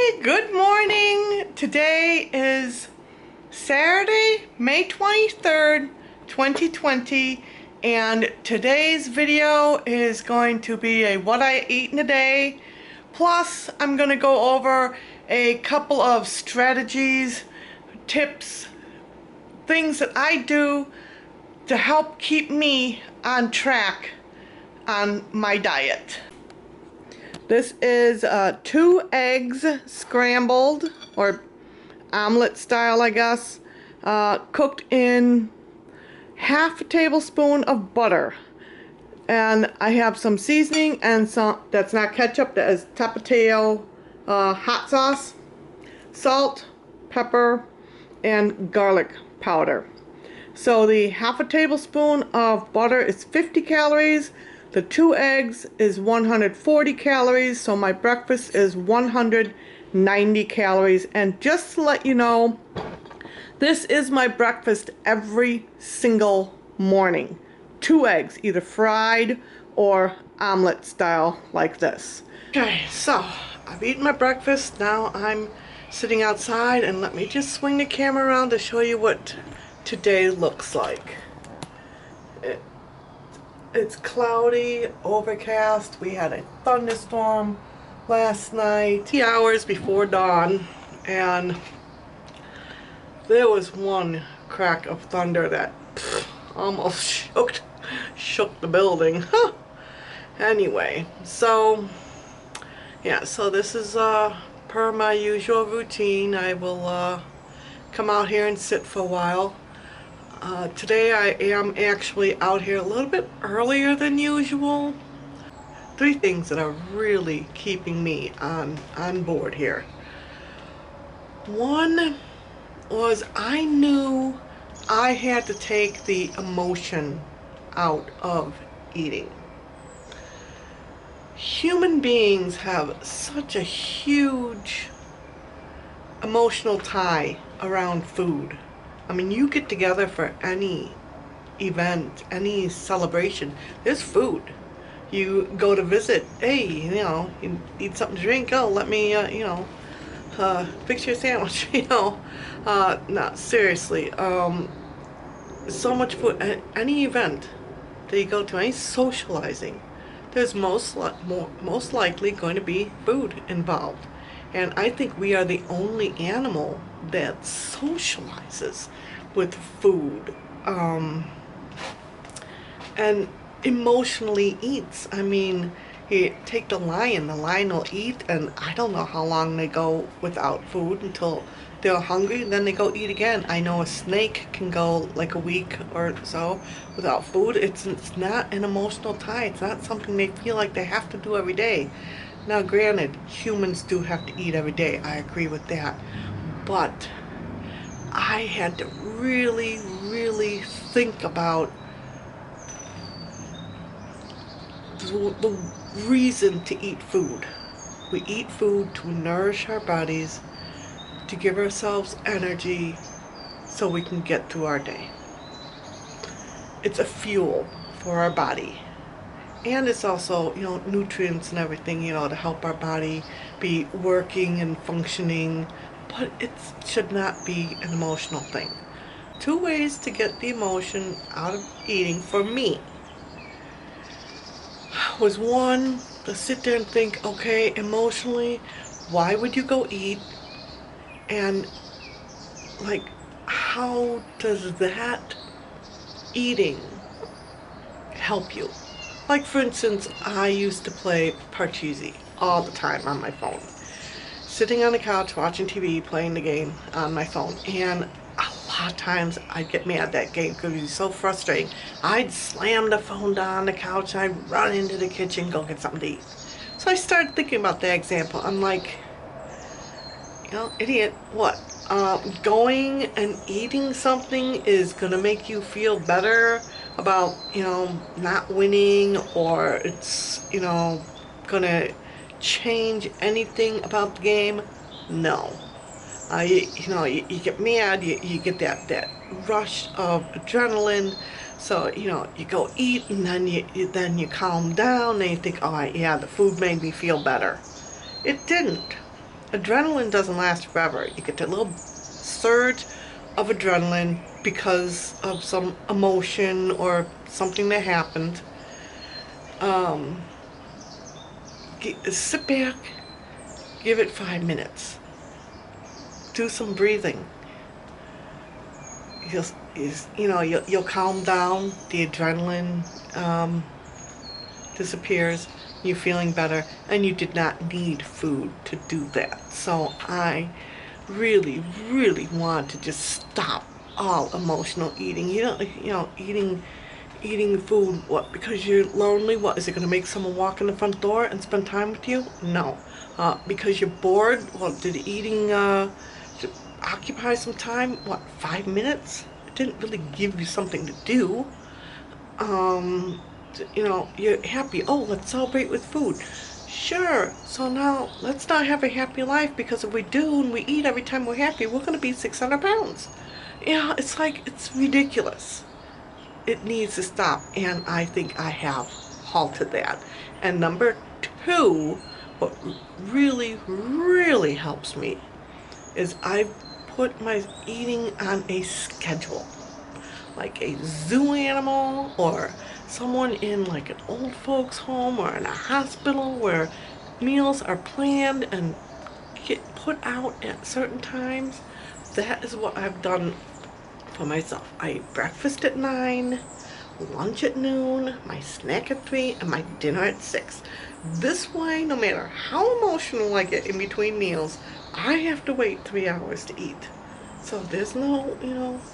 Hey, good morning. Today is Saturday, May 23rd, 2020, and today's video is going to be a what I ate in a day. Plus, I'm going to go over a couple of strategies, tips, things that I do to help keep me on track on my diet. This is 2 eggs scrambled, or omelet style, I guess, cooked in half a tablespoon of butter. And I have some seasoning and some, that's not ketchup, that is Tapatio hot sauce, salt, pepper, and garlic powder. So the half a tablespoon of butter is 50 calories. The 2 eggs is 140 calories, so my breakfast is 190 calories. And just to let you know, this is my breakfast every single morning. 2 eggs, either fried or omelet style like this. Okay, so I've eaten my breakfast. Now I'm sitting outside, and let me just swing the camera around to show you what today looks like. It's cloudy, overcast. We had a thunderstorm last night, 3 hours before dawn, and there was one crack of thunder that almost shook the building. Anyway, so yeah, so this is per my usual routine. I will come out here and sit for a while. Today I am actually out here a little bit earlier than usual. 3 things that are really keeping me on board here. One was I knew I had to take the emotion out of eating. Human beings have such a huge emotional tie around food. I mean, you get together for any event, any celebration, there's food. You go to visit, hey, you know, you need something to drink, oh, let me, fix your sandwich, no, seriously, so much food. At any event that you go to, any socializing, there's most likely going to be food involved. And I think we are the only animal that socializes with food and emotionally eats. I mean, you take the lion will eat, and I don't know how long they go without food until they're hungry, then they go eat again. I know a snake can go like a week or so without food. It's not an emotional tie. It's not something they feel like they have to do every day. Now granted, humans do have to eat every day, I agree with that, but I had to really think about the reason to eat food. We eat food to nourish our bodies, to give ourselves energy so we can get through our day. It's a fuel for our body. And it's also, nutrients and everything, to help our body be working and functioning. But it should not be an emotional thing. 2 ways to get the emotion out of eating for me was, one, to sit there and think, okay, emotionally, why would you go eat? And, like, how does that eating help you? Like, for instance, I used to play Parcheesi all the time on my phone. Sitting on the couch watching TV, playing the game on my phone. And a lot of times I'd get mad at that game because it was so frustrating. I'd slam the phone down on the couch, and I'd run into the kitchen, go get something to eat. So I started thinking about that example. I'm like, idiot, what? Going and eating something is gonna make you feel better about, not winning, or it's, gonna change anything about the game? No. You get mad, you get that rush of adrenaline, so, you go eat, and then you calm down, and you think, oh, yeah, the food made me feel better. It didn't. adrenaline doesn't last forever. You get a little surge of adrenaline because of some emotion or something that happened. Sit back, give it 5 minutes. Do some breathing. You'll calm down. The adrenaline disappears. You're feeling better, and you did not need food to do that. So I really, really want to just stop all emotional eating. Eating food, what, because you're lonely? What, is it going to make someone walk in the front door and spend time with you? No. Because you're bored? Well, did eating occupy some time? What, 5 minutes? It didn't really give you something to do. You're happy. Oh, let's celebrate with food. Sure. So now let's not have a happy life, because if we do and we eat every time we're happy, we're going to be 600 pounds. It's like, it's ridiculous. It needs to stop, and I think I have halted that. And number two, what really, really helps me is I've put my eating on a schedule. Like a zoo animal, or someone in like an old folks home or in a hospital, where meals are planned and get put out at certain times. That is what I've done for myself. I eat breakfast at 9, lunch at noon, my snack at 3, and my dinner at 6. This way, no matter how emotional I get in between meals, I have to wait 3 hours to eat. So there's no,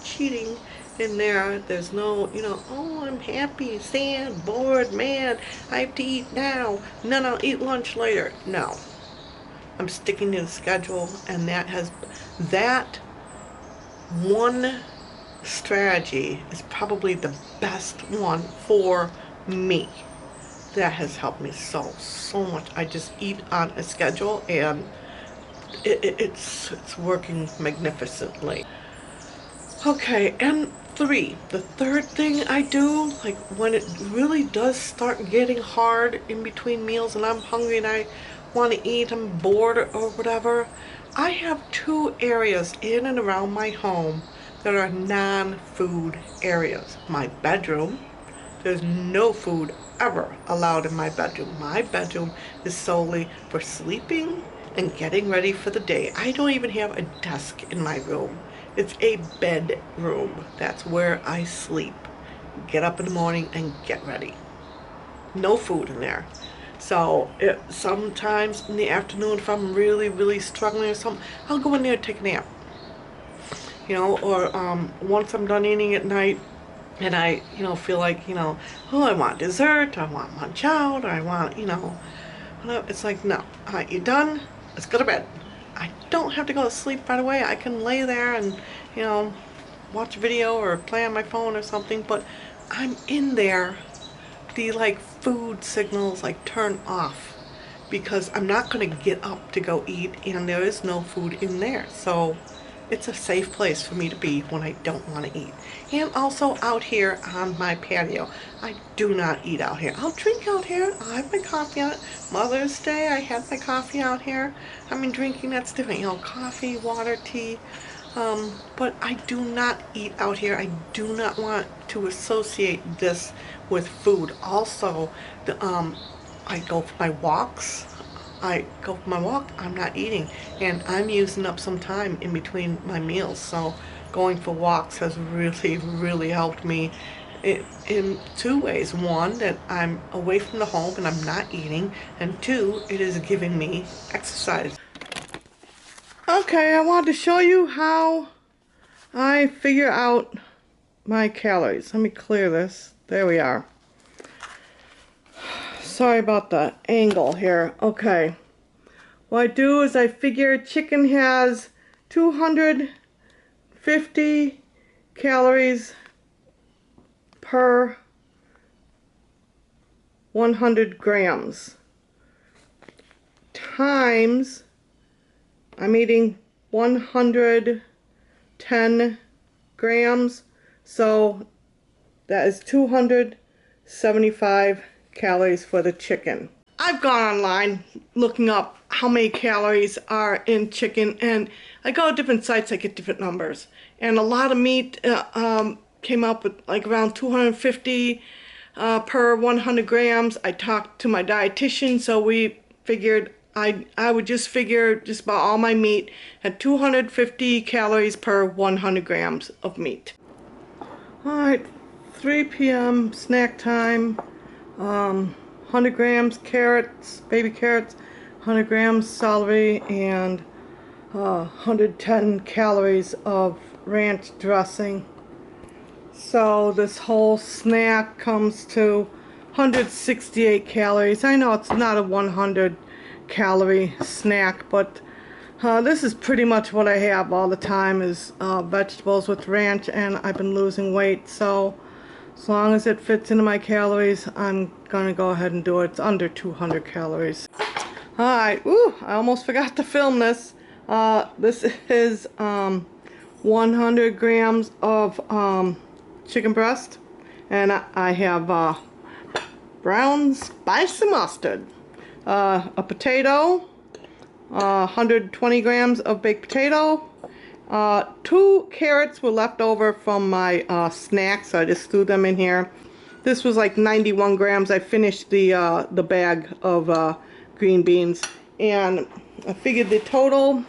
cheating in there. There's no, oh, I'm happy, sad, bored, mad, I have to eat now. No, I'll eat lunch later. No. I'm sticking to the schedule, and that one strategy is probably the best one for me. That has helped me so much. I just eat on a schedule, and it's working magnificently. Okay, and the third thing I do, like when it really does start getting hard in between meals and I'm hungry and I want to eat, I'm bored or whatever, I have 2 areas in and around my home that are non-food areas. My bedroom, there's no food ever allowed in my bedroom. My bedroom is solely for sleeping and getting ready for the day. I don't even have a desk in my room. It's a bedroom. That's where I sleep. Get up in the morning and get ready. No food in there. So sometimes in the afternoon, if I'm really, really struggling or something, I'll go in there and take a nap. Or once I'm done eating at night, and I, feel like, oh, I want dessert, I want lunch out, or I want, it's like, no, you're done, let's go to bed. I don't have to go to sleep right away. I can lay there and, watch a video or play on my phone or something, but I'm in there, the like food signals like turn off, because I'm not going to get up to go eat, and there is no food in there. So it's a safe place for me to be when I don't want to eat. And also out here on my patio, I do not eat out here. I'll drink out here. I'll have my coffee out. Mother's Day, I had my coffee out here. I mean, drinking, that's different. Coffee, water, tea. But I do not eat out here. I do not want to associate this with food. Also, I go for my walks. I'm not eating, and I'm using up some time in between my meals. So going for walks has really, really helped me in 2 ways. One, that I'm away from the home and I'm not eating, and 2, it is giving me exercise. Okay, I wanted to show you how I figure out my calories. Let me clear this. There we are. Sorry about the angle here. Okay. What I do is I figure chicken has 250 calories per 100 grams. Times, I'm eating 110 grams, so that is 275 calories for the chicken. I've gone online looking up how many calories are in chicken, and I go to different sites, I get different numbers. And a lot of meat came up with like around 250 per 100 grams. I talked to my dietitian, so we figured I would just figure just about all my meat at 250 calories per 100 grams of meat. Alright, 3 p.m. snack time. 100 grams carrots, baby carrots, 100 grams celery, and 110 calories of ranch dressing. So this whole snack comes to 168 calories. I know it's not a 100 calorie snack, but this is pretty much what I have all the time is vegetables with ranch, and I've been losing weight, so as long as it fits into my calories, I'm gonna go ahead and do it. It's under 200 calories. Alright, I almost forgot to film this. This is 100 grams of chicken breast, and I have brown spicy mustard, a potato, 120 grams of baked potato, 2 carrots were left over from my snack, so I just threw them in here. This was like 91 grams. I finished the bag of green beans, and I figured the total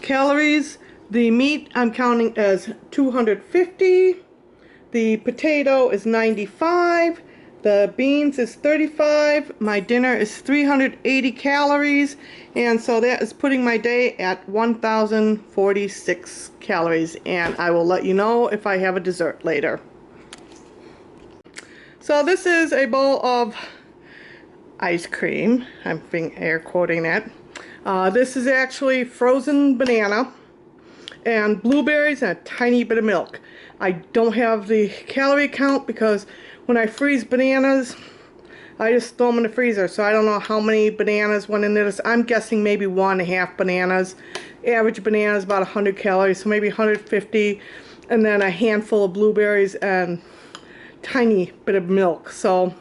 calories. The meat I'm counting as 250. The potato is 95. The beans is 35. My dinner is 380 calories, and so that is putting my day at 1,046 calories, and I will let you know if I have a dessert later. So this is a bowl of ice cream. I'm being air quoting that. This is actually frozen banana and blueberries and a tiny bit of milk. I don't have the calorie count because when I freeze bananas, I just throw them in the freezer, so I don't know how many bananas went into this. I'm guessing maybe 1.5 bananas. Average banana is about 100 calories, so maybe 150, and then a handful of blueberries and tiny bit of milk. So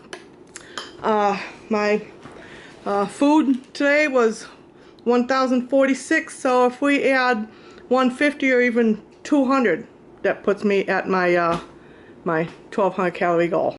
my food today was 1,046, so if we add 150 or even 200, that puts me at my my 1,200 calorie goal.